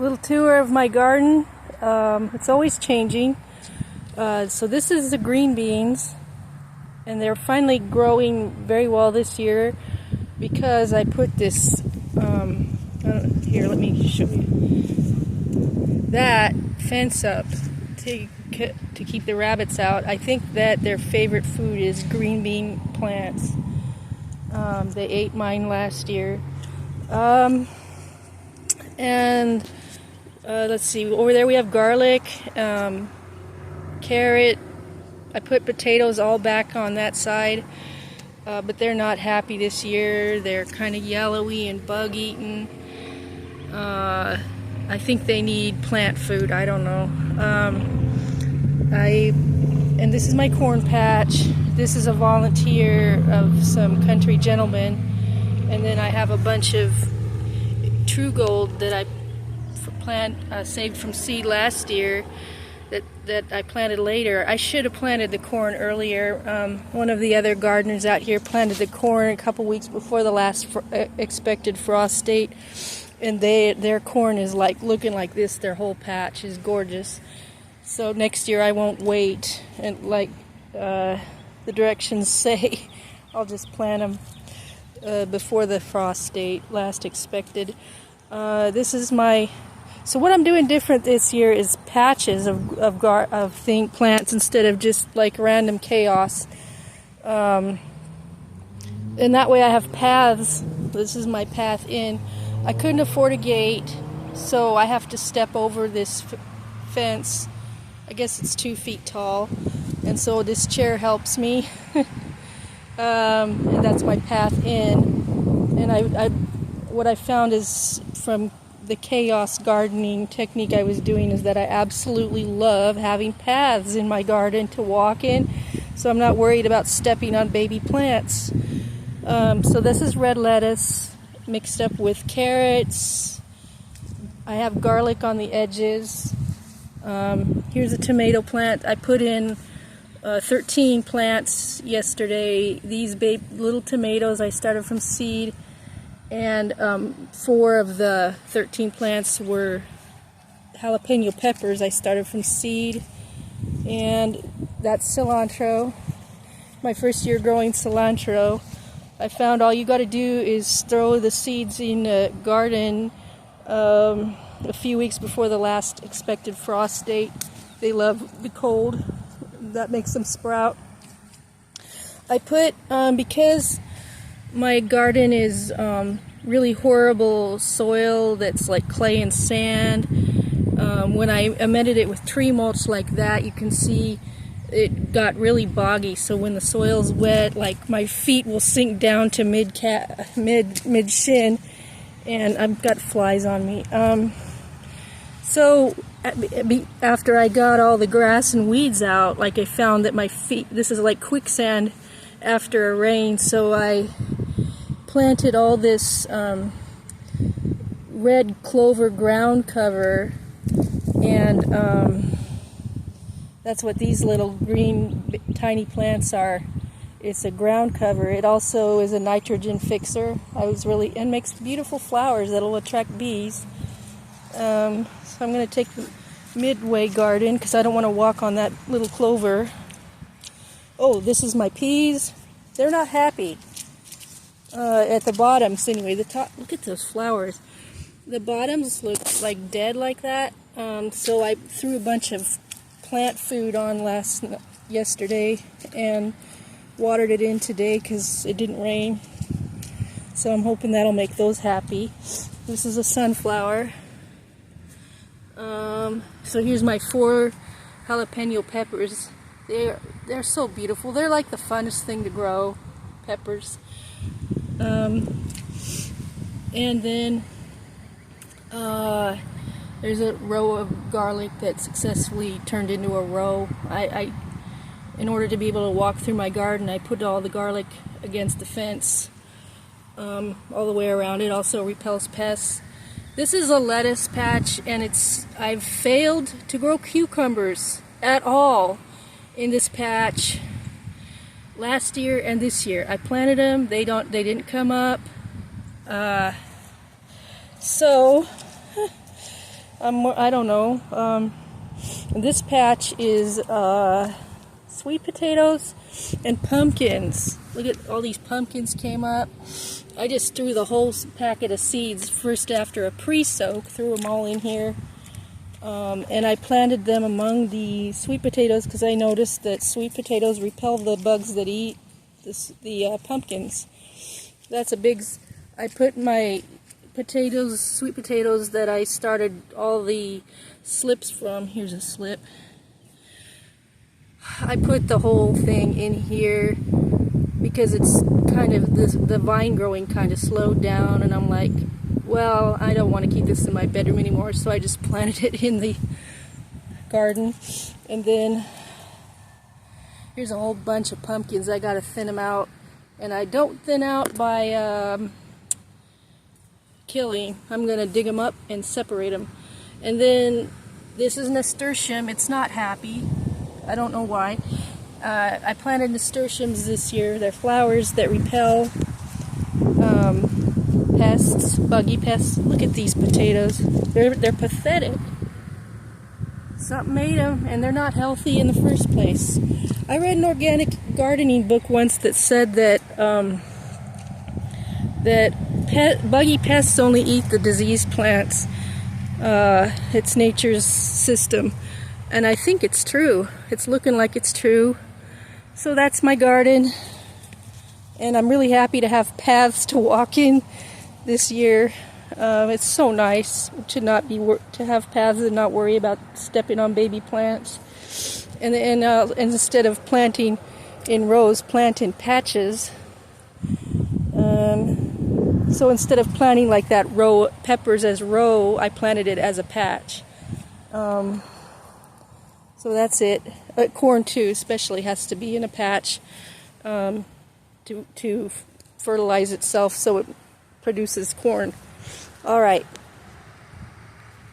Little tour of my garden. It's always changing. So this is the green beans, and they're finally growing very well this year because I put this, here, let me show you, that fence up to keep the rabbits out. I think that their favorite food is green bean plants. They ate mine last year. Let's see, over there we have garlic, carrot. I put potatoes all back on that side, but they're not happy this year. They're kind of yellowy and bug eaten. I think they need plant food. I don't know. And this is my corn patch. This is a volunteer of some country gentlemen, and then I have a bunch of True Gold that I saved from seed last year that I planted later. I should have planted the corn earlier. One of the other gardeners out here planted the corn a couple weeks before the last expected frost date, and their corn is like looking like this. Their whole patch is gorgeous. So next year I won't wait, and like the directions say, I'll just plant them before the frost date last expected. This is so what I'm doing different this year is patches of plants instead of just like random chaos. And that way I have paths. This is my path in. I couldn't afford a gate, so I have to step over this fence. I guess it's 2 feet tall, and so this chair helps me. And that's my path in. And what I found is from the chaos gardening technique I was doing is that I absolutely love having paths in my garden to walk in, so I'm not worried about stepping on baby plants. So this is red lettuce mixed up with carrots. I have garlic on the edges. Here's a tomato plant. I put in 13 plants yesterday. These little tomatoes I started from seed, and 4 of the 13 plants were jalapeno peppers I started from seed, and that's cilantro. My first year growing cilantro. I found all you got to do is throw the seeds in a garden a few weeks before the last expected frost date. They love the cold. That makes them sprout. I put, because my garden is really horrible soil that's like clay and sand, when I amended it with tree mulch like that, you can see it got really boggy. So when the soil's wet, like my feet will sink down to mid shin, and I've got flies on me. So after I got all the grass and weeds out, like I found that my feet, this is like quicksand after a rain, so I planted all this red clover ground cover, and that's what these little green tiny plants are. It's a ground cover. It also is a nitrogen fixer. And makes beautiful flowers that'll attract bees. So I'm going to take the midway garden because I don't want to walk on that little clover. Oh, this is my peas. They're not happy. At the bottoms, anyway. The top. Look at those flowers. The bottoms look like dead like that. So I threw a bunch of plant food on yesterday and watered it in today because it didn't rain. So I'm hoping that'll make those happy. This is a sunflower. So here's my 4 jalapeno peppers. They're so beautiful. They're like the funnest thing to grow, peppers. And then there's a row of garlic that successfully turned into a row. In order to be able to walk through my garden, I put all the garlic against the fence all the way around. It also repels pests. This is a lettuce patch, and I've failed to grow cucumbers at all in this patch last year and this year. I planted them, they didn't come up. So I don't know. This patch is sweet potatoes and pumpkins. Look at all these pumpkins came up. I just threw the whole packet of seeds first after a pre-soak, threw them all in here. And I planted them among the sweet potatoes because I noticed that sweet potatoes repel the bugs that eat the pumpkins. That's a big... I put my potatoes, sweet potatoes that I started all the slips from. Here's a slip. I put the whole thing in here because it's kind of the vine growing kind of slowed down, and I'm like, well, I don't want to keep this in my bedroom anymore, so I just planted it in the garden. And then here's a whole bunch of pumpkins. I gotta thin them out, and I don't thin out by killing. I'm gonna dig them up and separate them. And then this is nasturtium. It's not happy. I don't know why. I planted nasturtiums this year. They're flowers that repel pests, buggy pests. Look at these potatoes. They're pathetic. Something made them, and they're not healthy in the first place. I read an organic gardening book once that said that buggy pests only eat the diseased plants. It's nature's system, and I think it's true. It's looking like it's true. So that's my garden, and I'm really happy to have paths to walk in this year. It's so nice to have paths and not worry about stepping on baby plants. And instead of planting in rows, plant in patches. So instead of planting like that row peppers as row, I planted it as a patch. So that's it. Corn too, especially, has to be in a patch to fertilize itself so it produces corn. All right.